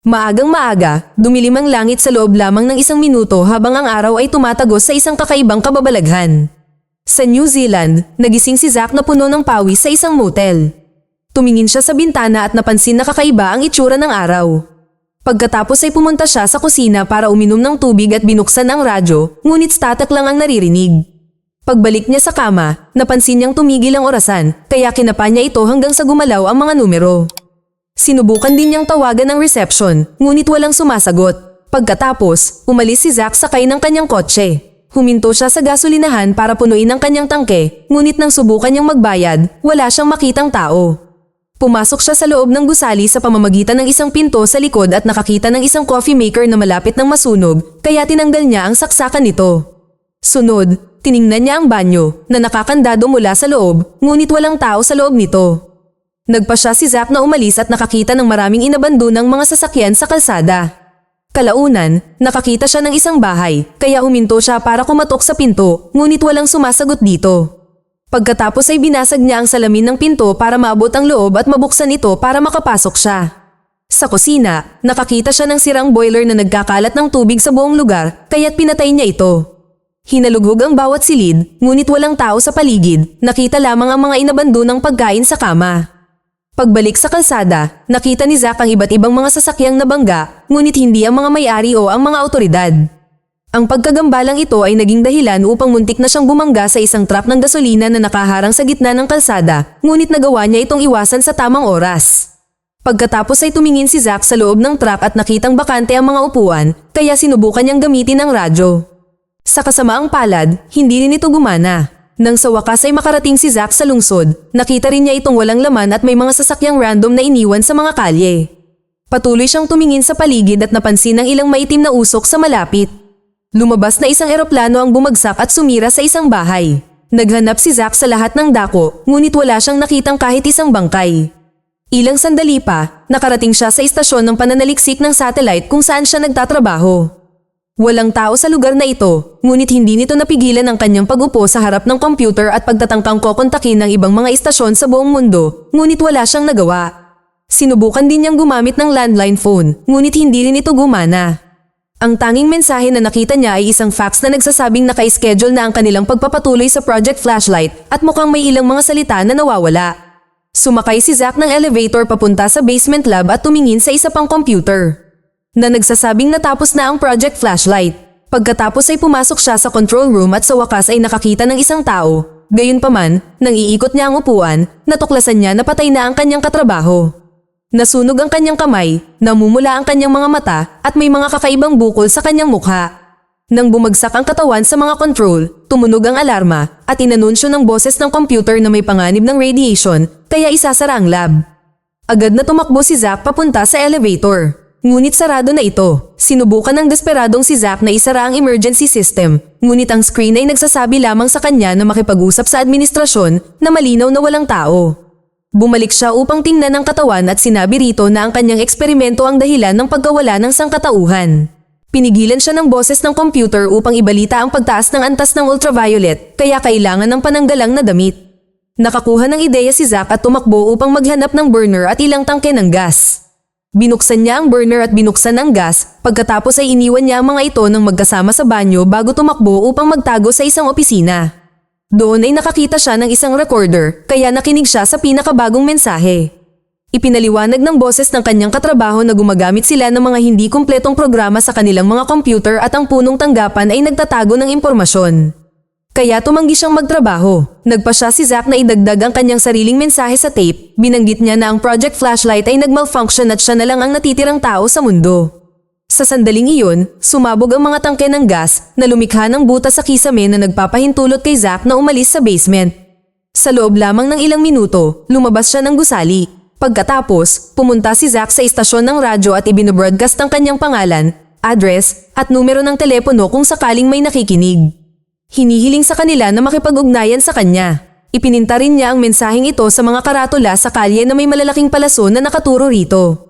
Maagang maaga, dumilim ang langit sa loob lamang ng isang minuto habang ang araw ay tumatagos sa isang kakaibang kababalaghan. Sa New Zealand, nagising si Zack na puno ng pawis sa isang motel. Tumingin siya sa bintana at napansin na kakaiba ang itsura ng araw. Pagkatapos ay pumunta siya sa kusina para uminom ng tubig at binuksan ang radyo, ngunit static lang ang naririnig. Pagbalik niya sa kama, napansin niyang tumigil ang orasan, kaya kinapa niya ito hanggang sa gumalaw ang mga numero. Sinubukan din niyang tawagan ang reception, ngunit walang sumasagot. Pagkatapos, umalis si Zack sakay ng kanyang kotse. Huminto siya sa gasolinahan para punuin ang kanyang tangke, ngunit nang subukan niyang magbayad, wala siyang makitang tao. Pumasok siya sa loob ng gusali sa pamamagitan ng isang pinto sa likod at nakakita ng isang coffee maker na malapit ng masunog, kaya tinanggal niya ang saksakan nito. Sunod, tiningnan niya ang banyo, na nakakandado mula sa loob, ngunit walang tao sa loob nito. Nagpa siya si Zack na umalis at nakakita ng maraming inabandonang mga sasakyan sa kalsada. Kalaunan, nakakita siya ng isang bahay, kaya huminto siya para kumatok sa pinto, ngunit walang sumasagot dito. Pagkatapos ay binasag niya ang salamin ng pinto para maabot ang loob at mabuksan ito para makapasok siya. Sa kusina, nakakita siya ng sirang boiler na nagkakalat ng tubig sa buong lugar, kaya't pinatay niya ito. Hinalughog ang bawat silid, ngunit walang tao sa paligid, nakita lamang ang mga inabandonang pagkain sa kama. Pagbalik sa kalsada, nakita ni Zack ang iba't ibang mga sasakyang nabangga, ngunit hindi ang mga may-ari o ang mga awtoridad. Ang pagkagambalang ito ay naging dahilan upang muntik na siyang bumangga sa isang truck ng gasolina na nakaharang sa gitna ng kalsada, ngunit nagawa niya itong iwasan sa tamang oras. Pagkatapos ay tumingin si Zack sa loob ng truck at nakitang bakante ang mga upuan, kaya sinubukan niyang gamitin ang radyo. Sa kasamaang palad, hindi rin ito gumana. Nang sa wakas ay makarating si Zack sa lungsod, nakita rin niya itong walang laman at may mga sasakyang random na iniwan sa mga kalye. Patuloy siyang tumingin sa paligid at napansin ang ilang maitim na usok sa malapit. Lumabas na isang eroplano ang bumagsak at sumira sa isang bahay. Naghanap si Zack sa lahat ng dako, ngunit wala siyang nakitang kahit isang bangkay. Ilang sandali pa, nakarating siya sa istasyon ng pananaliksik ng satellite kung saan siya nagtatrabaho. Walang tao sa lugar na ito, ngunit hindi nito napigilan ang kanyang pag-upo sa harap ng computer at pagtatangkang kokontakin ng ibang mga istasyon sa buong mundo, ngunit wala siyang nagawa. Sinubukan din niyang gumamit ng landline phone, ngunit hindi rin ito gumana. Ang tanging mensahe na nakita niya ay isang fax na nagsasabing naka-schedule na ang kanilang pagpapatuloy sa Project Flashlight at mukhang may ilang mga salita na nawawala. Sumakay si Zack ng elevator papunta sa basement lab at tumingin sa isa pang computer na nagsasabing natapos na ang Project Flashlight. Pagkatapos ay pumasok siya sa control room at sa wakas ay nakakita ng isang tao. Gayunpaman, nang iikot niya ang upuan, natuklasan niya na patay na ang kanyang katrabaho. Nasunog ang kanyang kamay, namumula ang kanyang mga mata at may mga kakaibang bukol sa kanyang mukha. Nang bumagsak ang katawan sa mga control, tumunog ang alarma at inanunsyo ng boses ng computer na may panganib ng radiation kaya isasara ang lab. Agad na tumakbo si Zack papunta sa elevator. Ngunit sarado na ito. Sinubukan ng desperadong si Zack na isara ang emergency system, ngunit ang screen ay nagsasabi lamang sa kanya na makipag-usap sa administrasyon na malinaw na walang tao. Bumalik siya upang tingnan ang katawan at sinabi rito na ang kanyang eksperimento ang dahilan ng pagkawala ng sangkatauhan. Pinigilan siya ng boses ng computer upang ibalita ang pagtaas ng antas ng ultraviolet, kaya kailangan ng pananggalang na damit. Nakakuha ng ideya si Zack at tumakbo upang maghanap ng burner at ilang tangke ng gas. Binuksan niya ang burner at binuksan ang gas, pagkatapos ay iniwan niya ang mga ito nang magkasama sa banyo bago tumakbo upang magtago sa isang opisina. Doon ay nakakita siya ng isang recorder, kaya nakinig siya sa pinakabagong mensahe. Ipinaliwanag ng boses ng kanyang katrabaho na gumagamit sila ng mga hindi kumpletong programa sa kanilang mga computer at ang punong tanggapan ay nagtatago ng impormasyon. Kaya tumanggi siyang magtrabaho. Nagpa siya si Zack na idagdag ang kanyang sariling mensahe sa tape. Binanggit niya na ang Project Flashlight ay nagmalfunction at siya na lang ang natitirang tao sa mundo. Sa sandaling iyon, sumabog ang mga tangke ng gas na lumikha ng butas sa kisame na nagpapahintulot kay Zack na umalis sa basement. Sa loob lamang ng ilang minuto, lumabas siya ng gusali. Pagkatapos, pumunta si Zack sa istasyon ng radyo at ibinobroadcast ang kanyang pangalan, address, at numero ng telepono kung sakaling may nakikinig. Hinihiling sa kanila na makipag-ugnayan sa kanya. Ipininta rin niya ang mensaheng ito sa mga karatula sa kalye na may malalaking palaso na nakaturo rito.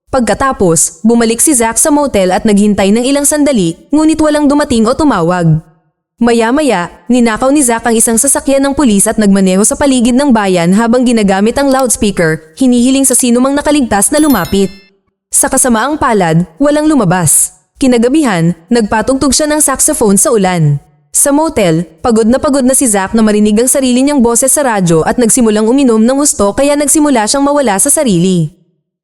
Pagkatapos, bumalik si Zack sa motel at naghintay ng ilang sandali, ngunit walang dumating o tumawag. Maya-maya, ninakaw ni Zack ang isang sasakyan ng pulis at nagmaneho sa paligid ng bayan habang ginagamit ang loudspeaker, hinihiling sa sinumang nakaligtas na lumapit. Sa kasamaang palad, walang lumabas. Kinagabihan, nagpatugtog siya ng saxophone sa ulan. Sa motel, pagod na si Zack na marinig ang sarili niyang boses sa radyo at nagsimulang uminom ng husto kaya nagsimula siyang mawala sa sarili.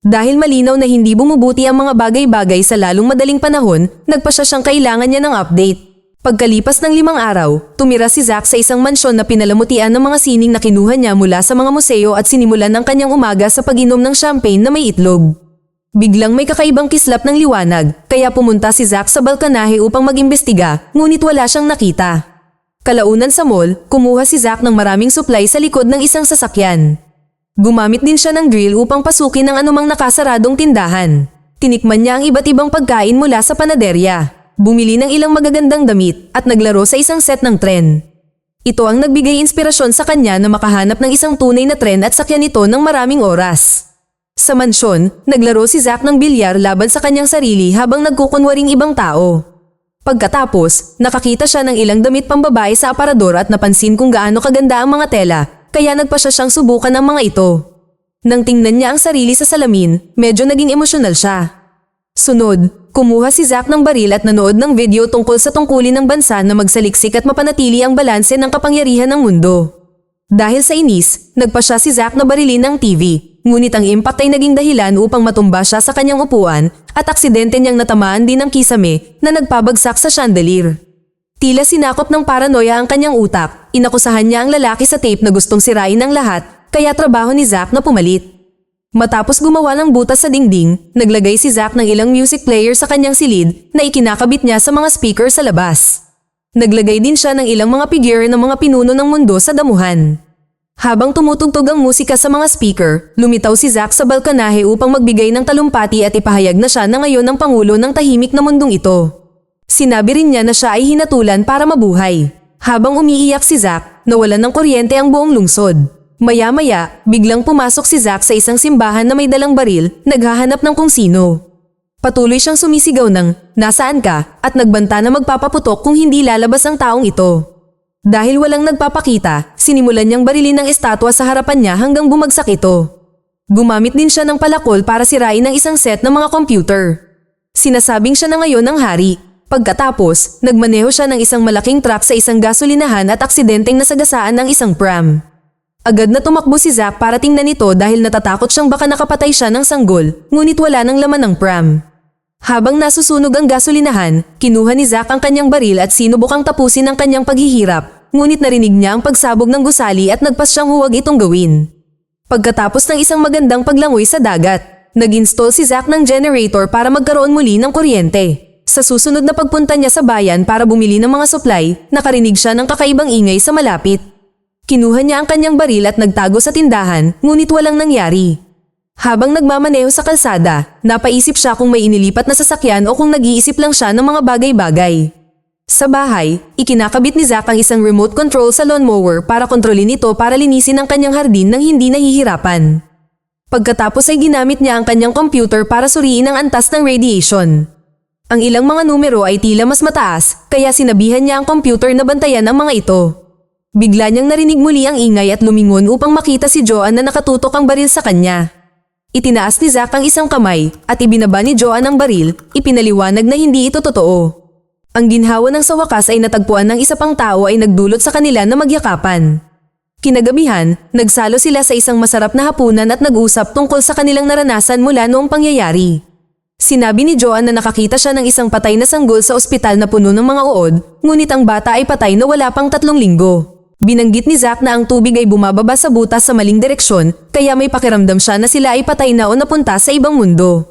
Dahil malinaw na hindi bumubuti ang mga bagay-bagay sa lalong madaling panahon, nagpasya siyang kailangan niya ng update. Pagkalipas ng 5 araw, tumira si Zack sa isang mansyon na pinalamutian ng mga sining na kinuha niya mula sa mga museo at sinimulan ang kanyang umaga sa pag-inom ng champagne na may itlog. Biglang may kakaibang kislap ng liwanag, kaya pumunta si Zack sa balkonahe upang mag-imbestiga, ngunit wala siyang nakita. Kalaunan sa mall, kumuha si Zack ng maraming supply sa likod ng isang sasakyan. Gumamit din siya ng drill upang pasukin ang anumang nakasaradong tindahan. Tinikman niya ang iba't ibang pagkain mula sa panaderya. Bumili ng ilang magagandang damit at naglaro sa isang set ng tren. Ito ang nagbigay inspirasyon sa kanya na makahanap ng isang tunay na tren at sakyan ito ng maraming oras. Sa mansyon, naglaro si Zack ng bilyar laban sa kanyang sarili habang nagkukunwaring ibang tao. Pagkatapos, nakakita siya ng ilang damit pambabae sa aparador at napansin kung gaano kaganda ang mga tela, kaya nagpasya siyang subukan ang mga ito. Nang tingnan niya ang sarili sa salamin, medyo naging emosyonal siya. Sunod, kumuha si Zack ng baril at nanood ng video tungkol sa tungkulin ng bansa na magsaliksik at mapanatili ang balanse ng kapangyarihan ng mundo. Dahil sa inis, nagpasya si Zack na barilin ng TV, ngunit ang impact ay naging dahilan upang matumba siya sa kanyang upuan at aksidente niyang natamaan din ng kisame na nagpabagsak sa chandelier. Tila sinakop ng paranoia ang kanyang utak, inakusahan niya ang lalaki sa tape na gustong sirain ang lahat, kaya trabaho ni Zack na pumalit. Matapos gumawa ng butas sa dingding, naglagay si Zack ng ilang music player sa kanyang silid na ikinakabit niya sa mga speaker sa labas. Naglagay din siya ng ilang mga figure ng mga pinuno ng mundo sa damuhan. Habang tumutugtog ang musika sa mga speaker, lumitaw si Zack sa balkonahe upang magbigay ng talumpati at ipahayag na siya na ngayon ang pangulo ng tahimik na mundong ito. Sinabi rin niya na siya ay hinatulan para mabuhay. Habang umiiyak si Zack, nawalan ng kuryente ang buong lungsod. Maya-maya, biglang pumasok si Zack sa isang simbahan na may dalang baril, naghahanap ng kung sino. Patuloy siyang sumisigaw ng, "Nasaan ka?" at nagbanta na magpapaputok kung hindi lalabas ang taong ito. Dahil walang nagpapakita, sinimulan niyang barilin ang estatwa sa harapan niya hanggang bumagsak ito. Gumamit din siya ng palakol para sirain ang isang set ng mga computer. Sinasabing siya na ngayon ang hari. Pagkatapos, nagmaneho siya ng isang malaking truck sa isang gasolinahan at aksidenteng nasagasaan ng isang pram. Agad na tumakbo si Zack para tingnan ito dahil natatakot siyang baka nakapatay siya ng sanggol, ngunit wala ng laman ng pram. Habang nasusunog ang gasolinahan, kinuha ni Zack ang kanyang baril at sinubukang tapusin ang kanyang paghihirap, ngunit narinig niya ang pagsabog ng gusali at nagpas siyang huwag itong gawin. Pagkatapos ng isang magandang paglangoy sa dagat, nag-install si Zack ng generator para magkaroon muli ng kuryente. Sa susunod na pagpunta niya sa bayan para bumili ng mga supply, nakarinig siya ng kakaibang ingay sa malapit. Kinuha niya ang kanyang baril at nagtago sa tindahan, ngunit walang nangyari. Habang nagmamaneho sa kalsada, napaisip siya kung may inilipat na sasakyan o kung nag-iisip lang siya ng mga bagay-bagay. Sa bahay, ikinakabit ni Zack ang isang remote control sa lawnmower para kontrolin ito para linisin ang kanyang hardin nang hindi nahihirapan. Pagkatapos ay ginamit niya ang kanyang computer para suriin ang antas ng radiation. Ang ilang mga numero ay tila mas mataas, kaya sinabihan niya ang computer na bantayan ang mga ito. Bigla niyang narinig muli ang ingay at lumingon upang makita si Joanne na nakatutok ang baril sa kanya. Itinaas ni Zack ang isang kamay at ibinaba ni Joanne ang baril, ipinaliwanag na hindi ito totoo. Ang ginhawa ng sa wakas ay natagpuan ng isa pang tao ay nagdulot sa kanila na magyakapan. Kinagabihan, nagsalo sila sa isang masarap na hapunan at nag-usap tungkol sa kanilang naranasan mula noong pangyayari. Sinabi ni Joanne na nakakita siya ng isang patay na sanggol sa ospital na puno ng mga uod, ngunit ang bata ay patay na wala pang 3 linggo. Binanggit ni Zack na ang tubig ay bumababa sa butas sa maling direksyon, kaya may pakiramdam siya na sila ay patay na o napunta sa ibang mundo.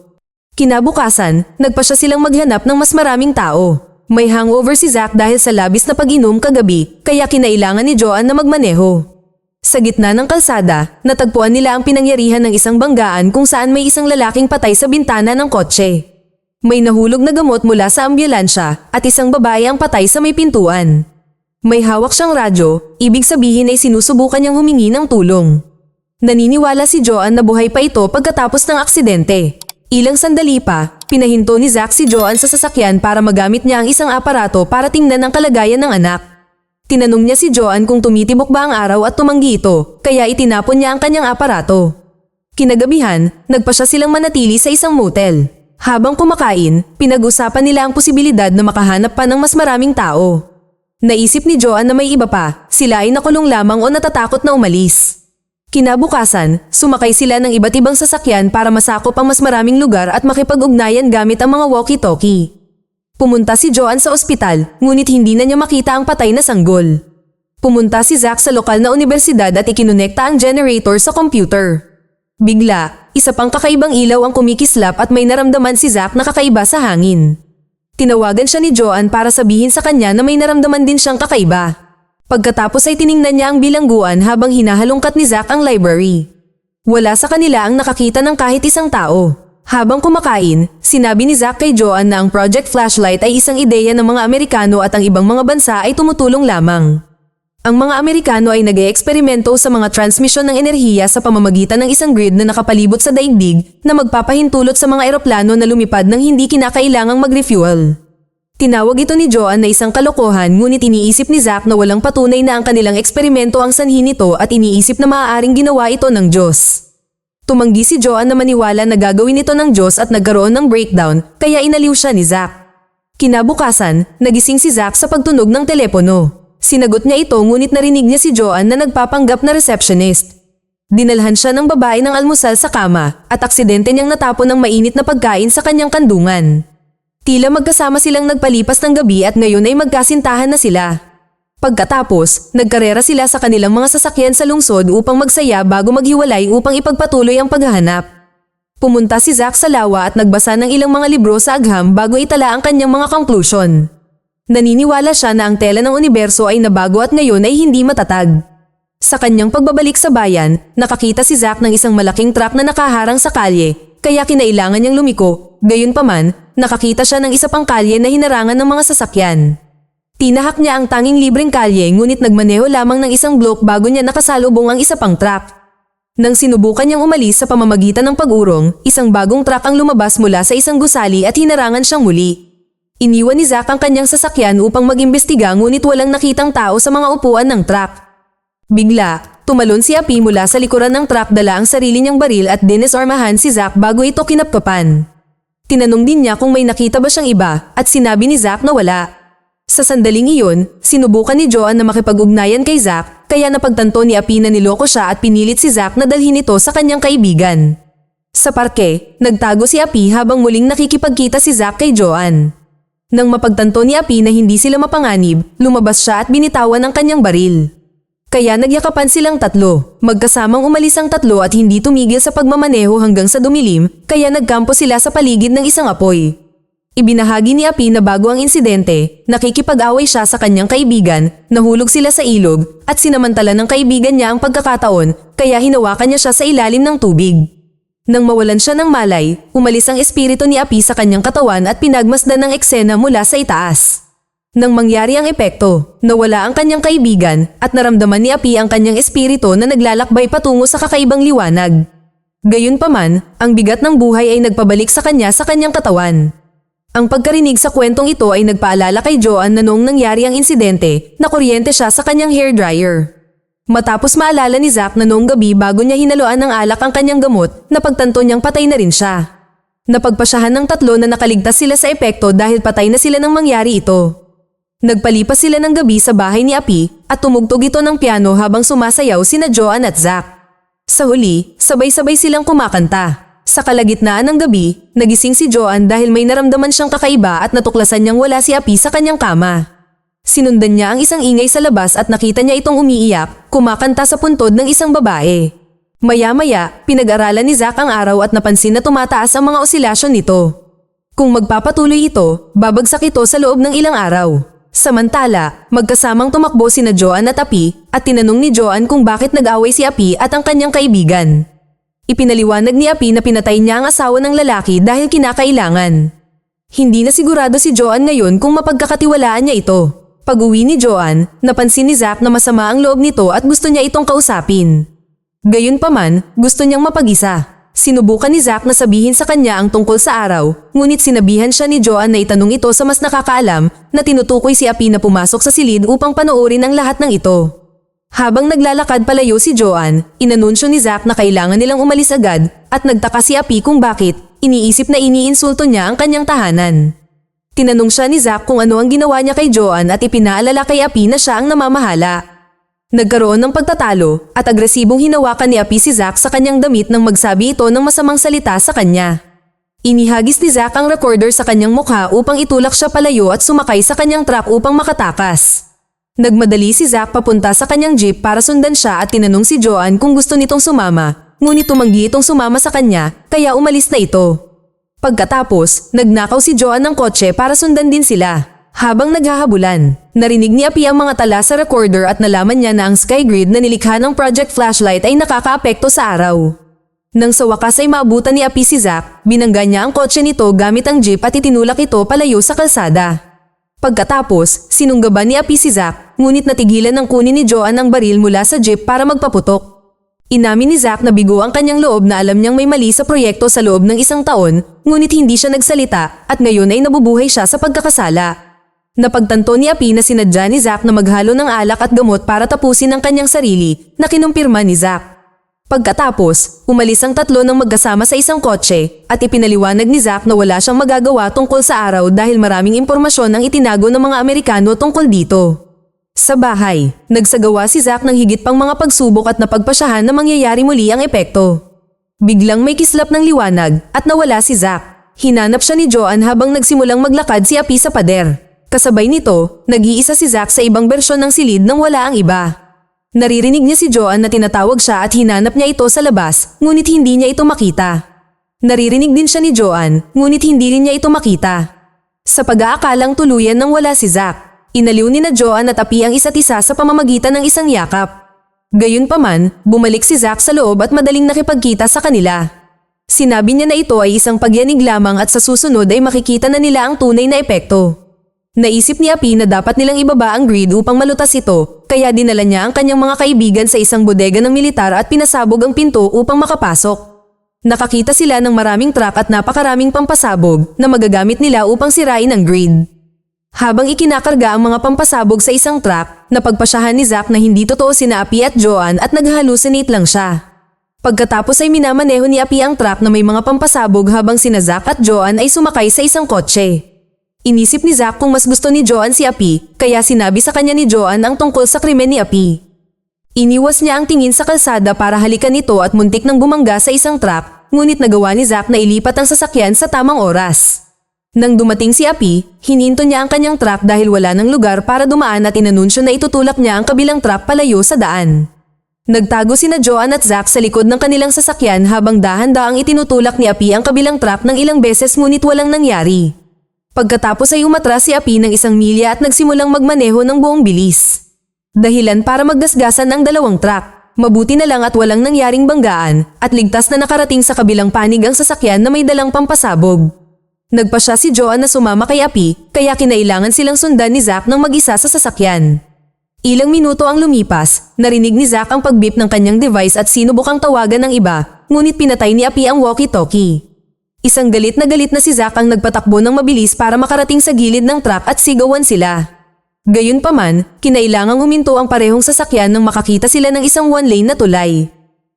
Kinabukasan, nagpasya silang maghanap ng mas maraming tao. May hangover si Zack dahil sa labis na pag-inom kagabi, kaya kinailangan ni Joanne na magmaneho. Sa gitna ng kalsada, natagpuan nila ang pinangyarihan ng isang banggaan kung saan may isang lalaking patay sa bintana ng kotse. May nahulog na gamot mula sa ambulansya at isang babae ang patay sa may pintuan. May hawak siyang radyo, ibig sabihin ay sinusubukan niyang humingi ng tulong. Naniniwala si Joanne na buhay pa ito pagkatapos ng aksidente. Ilang sandali pa, pinahinto ni Zack si Joanne sa sasakyan para magamit niya ang isang aparato para tingnan ang kalagayan ng anak. Tinanong niya si Joanne kung tumitibok ba ang araw at tumanggi ito, kaya itinapon niya ang kanyang aparato. Kinagabihan, nagpasya silang manatili sa isang motel. Habang kumakain, pinag-usapan nila ang posibilidad na makahanap pa ng mas maraming tao. Naisip ni Joanne na may iba pa, sila ay nakulong lamang o natatakot na umalis. Kinabukasan, sumakay sila ng iba't ibang sasakyan para masakop ang mas maraming lugar at makipag-ugnayan gamit ang mga walkie-talkie. Pumunta si Joanne sa ospital, ngunit hindi na niya makita ang patay na sanggol. Pumunta si Zack sa lokal na universidad at ikinonekta ang generator sa computer. Bigla, isa pang kakaibang ilaw ang kumikislap at may naramdaman si Zack na kakaiba sa hangin. Tinawagan siya ni Joanne para sabihin sa kanya na may naramdaman din siyang kakaiba. Pagkatapos ay tiningnan niya ang bilangguan habang hinahalongkat ni Zack ang library. Wala sa kanila ang nakakita ng kahit isang tao. Habang kumakain, sinabi ni Zack kay Joanne na ang Project Flashlight ay isang ideya ng mga Amerikano at ang ibang mga bansa ay tumutulong lamang. Ang mga Amerikano ay nag-eeksperimento sa mga transmisyon ng enerhiya sa pamamagitan ng isang grid na nakapalibot sa daigdig na magpapahintulot sa mga eroplano na lumipad nang hindi kinakailangang mag-refuel. Tinawag ito ni Joanne na isang kalokohan, ngunit iniisip ni Zack na walang patunay na ang kanilang eksperimento ang sanhi nito at iniisip na maaaring ginawa ito ng Diyos. Tumanggi si Joanne na maniwala na gagawin ito ng Diyos at nagkaroon ng breakdown, kaya inaliw siya ni Zack. Kinabukasan, nagising si Zack sa pagtunog ng telepono. Sinagot niya ito ngunit narinig niya si Joanne na nagpapanggap na receptionist. Dinalhan siya ng babae ng almusal sa kama at aksidente niyang natapon ng mainit na pagkain sa kanyang kandungan. Tila magkasama silang nagpalipas ng gabi at ngayon ay magkasintahan na sila. Pagkatapos, nagkarera sila sa kanilang mga sasakyan sa lungsod upang magsaya bago maghiwalay upang ipagpatuloy ang paghahanap. Pumunta si Zack sa lawa at nagbasa ng ilang mga libro sa agham bago itala ang kanyang mga conclusion. Naniniwala siya na ang tela ng universo ay nabago at ngayon ay hindi matatag. Sa kanyang pagbabalik sa bayan, nakakita si Zack ng isang malaking truck na nakaharang sa kalye, kaya kinailangan niyang lumiko. Gayunpaman, nakakita siya ng isa pang kalye na hinarangan ng mga sasakyan. Tinahak niya ang tanging libreng kalye ngunit nagmaneho lamang ng isang blok bago niya nakasalubong ang isa pang truck. Nang sinubukan niyang umalis sa pamamagitan ng pag-urong, isang bagong truck ang lumabas mula sa isang gusali at hinarangan siyang muli. Iniwan ni Zack ang kanyang sasakyan upang mag-imbestiga ngunit walang nakitang tao sa mga upuan ng truck. Bigla, tumalon si Api mula sa likuran ng truck, dala ang sarili niyang baril at dinesarmahan si Zack bago ito kinapkapan. Tinanong din niya kung may nakita ba siyang iba at sinabi ni Zack na wala. Sa sandaling iyon, sinubukan ni Joanne na makipag-ugnayan kay Zack kaya napagtanto ni Api na niloko siya at pinilit si Zack na dalhin ito sa kanyang kaibigan. Sa parke, nagtago si Api habang muling nakikipagkita si Zack kay Joanne. Nang mapagtanto ni Api na hindi sila mapanganib, lumabas siya at binitawan ang kanyang baril. Kaya nagyakapan silang tatlo. Magkasamang umalis ang tatlo at hindi tumigil sa pagmamaneho hanggang sa dumilim, kaya nagkampo sila sa paligid ng isang apoy. Ibinahagi ni Api na bago ang insidente, nakikipag-away siya sa kanyang kaibigan, nahulog sila sa ilog, at sinamantala ng kaibigan niya ang pagkakataon, kaya hinawakan niya siya sa ilalim ng tubig. Nang mawalan siya ng malay, umalis ang espiritu ni Api sa kanyang katawan at pinagmasdan ng eksena mula sa itaas. Nang mangyari ang epekto, nawala ang kanyang kaibigan at naramdaman ni Api ang kanyang espiritu na naglalakbay patungo sa kakaibang liwanag. Gayunpaman, ang bigat ng buhay ay nagpabalik sa kanyang katawan. Ang pagkarinig sa kwentong ito ay nagpaalala kay Joanne na noong nangyari ang insidente, nakuryente siya sa kanyang hairdryer. Matapos maalala ni Zack na noong gabi bago niya hinaluan ng alak ang kanyang gamot, napagtanto niyang patay na rin siya. Napagpasyahan ng tatlo na nakaligtas sila sa epekto dahil patay na sila nang mangyari ito. Nagpalipas sila ng gabi sa bahay ni Api at tumugtog ito ng piano habang sumasayaw sina Joanne at Zack. Sa huli, sabay-sabay silang kumakanta. Sa kalagitnaan ng gabi, nagising si Joanne dahil may naramdaman siyang kakaiba at natuklasan niyang wala si Api sa kanyang kama. Sinundan niya ang isang ingay sa labas at nakita niya itong umiiyak, kumakanta sa puntod ng isang babae. Maya-maya, pinag-aralan ni Zack ang araw at napansin na tumataas ang mga osilasyon nito. Kung magpapatuloy ito, babagsak ito sa loob ng ilang araw. Samantala, magkasamang tumakbo sina Joanne at Api at tinanong ni Joanne kung bakit nag-away si Api at ang kanyang kaibigan. Ipinaliwanag ni Api na pinatay niya ang asawa ng lalaki dahil kinakailangan. Hindi na sigurado si Joanne ngayon kung mapagkakatiwalaan niya ito. Pag-uwi ni Joanne, napansin ni Zack na masama ang loob nito at gusto niya itong kausapin. Gayunpaman, gusto niyang mapag-isa. Sinubukan ni Zack na sabihin sa kanya ang tungkol sa araw, ngunit sinabihan siya ni Joanne na itanong ito sa mas nakakaalam na tinutukoy si Api na pumasok sa silid upang panoorin ang lahat ng ito. Habang naglalakad palayo si Joanne, inanunsyo ni Zack na kailangan nilang umalis agad at nagtaka si Api kung bakit, iniisip na iniinsulto niya ang kanyang tahanan. Tinanong siya ni Zack kung ano ang ginawa niya kay Joanne at ipinaalala kay Api na siya ang namamahala. Nagkaroon ng pagtatalo at agresibong hinawakan ni Api si Zack sa kanyang damit nang magsabi ito ng masamang salita sa kanya. Inihagis ni Zack ang recorder sa kanyang mukha upang itulak siya palayo at sumakay sa kanyang truck upang makatakas. Nagmadali si Zack papunta sa kanyang jeep para sundan siya at tinanong si Joanne kung gusto nitong sumama, ngunit tumanggi itong sumama sa kanya kaya umalis na ito. Pagkatapos, nagnakaw si Joanne ng kotse para sundan din sila. Habang naghahabulan, narinig ni Api ang mga tala sa recorder at nalaman niya na ang sky grid na nilikha ng Project Flashlight ay nakakaapekto sa araw. Nang sa wakas ay maabutan ni Api si Zack, binangga niya ang kotse nito gamit ang jeep at itinulak ito palayo sa kalsada. Pagkatapos, sinunggaban ni Api si Zack, ngunit natigilan ng kunin ni Joanne ang baril mula sa jeep para magpaputok. Inamin ni Zack na bigo ang kanyang loob na alam niyang may mali sa proyekto sa loob ng 1 taon, ngunit hindi siya nagsalita at ngayon ay nabubuhay siya sa pagkakasala. Napagtanto ni Api na sinadya ni Zack na maghalo ng alak at gamot para tapusin ang kanyang sarili, na kinumpirma ni Zack. Pagkatapos, umalis ang tatlo ng magkasama sa isang kotse at ipinaliwanag ni Zack na wala siyang magagawa tungkol sa araw dahil maraming impormasyon ang itinago ng mga Amerikano tungkol dito. Sa bahay, nagsagawa si Zack ng higit pang mga pagsubok at napagpasyahan na mangyayari muli ang epekto. Biglang may kislap ng liwanag at nawala si Zack. Hinanap siya ni Joanne habang nagsimulang maglakad si Api sa pader. Kasabay nito, nag-iisa si Zack sa ibang bersyon ng silid nang wala ang iba. Naririnig niya si Joanne na tinatawag siya at hinanap niya ito sa labas, ngunit hindi niya ito makita. Naririnig din siya ni Joanne, ngunit hindi rin niya ito makita. Sa pag-aakalang tuluyan nang wala si Zack, inaliw ni na Joanne at Api ang isa't isa sa pamamagitan ng isang yakap. Gayunpaman, bumalik si Zack sa loob at madaling nakipagkita sa kanila. Sinabi niya na ito ay isang pagyanig lamang at sa susunod ay makikita na nila ang tunay na epekto. Naisip ni Api na dapat nilang ibaba ang grid upang malutas ito, kaya dinala niya ang kanyang mga kaibigan sa isang bodega ng militar at pinasabog ang pinto upang makapasok. Nakakita sila ng maraming truck at napakaraming pampasabog na magagamit nila upang sirain ang grid. Habang ikinakarga ang mga pampasabog sa isang truck, napagpasyahan ni Zack na hindi totoo sina Api at Joanne at nag-hallucinate lang siya. Pagkatapos ay minamaneho ni Api ang truck na may mga pampasabog habang sina Zack at Joanne ay sumakay sa isang kotse. Inisip ni Zack kung mas gusto ni Joanne si Api, kaya sinabi sa kanya ni Joanne ang tungkol sa krimen ni Api. Iniwas niya ang tingin sa kalsada para halikan ito at muntik nang bumangga sa isang truck, ngunit nagawa ni Zack na ilipat ang sasakyan sa tamang oras. Nang dumating si Api, hininto niya ang kanyang truck dahil wala ng lugar para dumaan at inanunsyo na itutulak niya ang kabilang truck palayo sa daan. Nagtago sina Joanne at Zack sa likod ng kanilang sasakyan habang dahan-daang itinutulak ni Api ang kabilang truck ng ilang beses ngunit walang nangyari. Pagkatapos ay umatras si Api ng 1 milya at nagsimulang magmaneho ng buong bilis. Dahilan para maggasgasan ang 2 truck. Mabuti na lang at walang nangyaring banggaan at ligtas na nakarating sa kabilang panig ang sasakyan na may dalang pampasabog. Nagpasya si Joanne na sumama kay Api kaya kinailangan silang sundan ni Zack ng mag-isa sa sasakyan. Ilang minuto ang lumipas, narinig ni Zack ang pagbip ng kanyang device at sinubukang tawagan ng iba, ngunit pinatay ni Api ang walkie-talkie. Isang galit na si Zack ang nagpatakbo ng mabilis para makarating sa gilid ng truck at sigawan sila. Gayunpaman, kinailangang huminto ang parehong sasakyan nang makakita sila ng isang one-lane na tulay.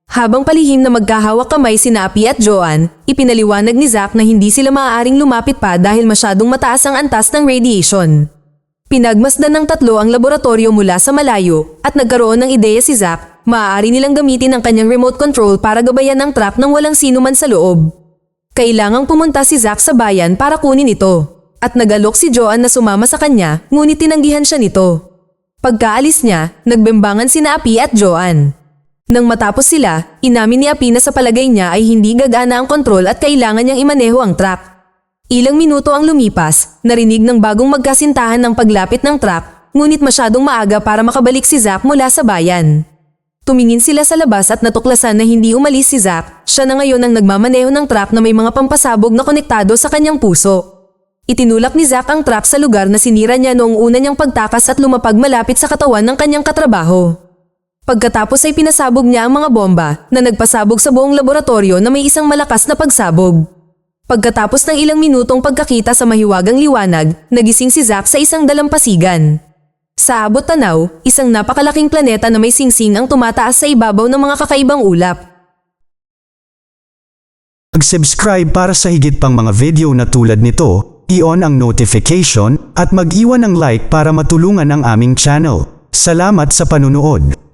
Habang palihim na magkahawak kamay sina Api at Joanne, ipinaliwanag ni Zack na hindi sila maaaring lumapit pa dahil masyadong mataas ang antas ng radiation. Pinagmasdan ng tatlo ang laboratorio mula sa malayo at nagkaroon ng ideya si Zack, maaari nilang gamitin ang kanyang remote control para gabayan ang truck nang walang sinuman sa loob. Kailangang pumunta si Zack sa bayan para kunin ito. At nagalok si Joanne na sumama sa kanya, ngunit tinanggihan siya nito. Pagkaalis niya, nagbembangan sina Api at Joanne. Nang matapos sila, inamin ni Api na sa palagay niya ay hindi gagana ang kontrol at kailangan niyang imaneho ang truck. Ilang minuto ang lumipas, narinig ng bagong magkasintahan ng paglapit ng truck, ngunit masyadong maaga para makabalik si Zack mula sa bayan. Tumingin sila sa labas at natuklasan na hindi umalis si Zack, siya na ngayon ang nagmamaneho ng truck na may mga pampasabog na konektado sa kanyang puso. Itinulak ni Zack ang truck sa lugar na sinira niya noong una niyang pagtakas at lumapag malapit sa katawan ng kanyang katrabaho. Pagkatapos ay pinasabog niya ang mga bomba na nagpasabog sa buong laboratorio na may isang malakas na pagsabog. Pagkatapos ng ilang minutong pagkakita sa mahiwagang liwanag, nagising si Zack sa isang dalampasigan. Sa abot tanaw, isang napakalaking planeta na may singsing ang tumataas sa ibabaw ng mga kakaibang ulap. Mag-subscribe para sa higit pang mga video na tulad nito, i-on ang notification at mag-iwan ng like para matulungan ang aming channel. Salamat sa panunood.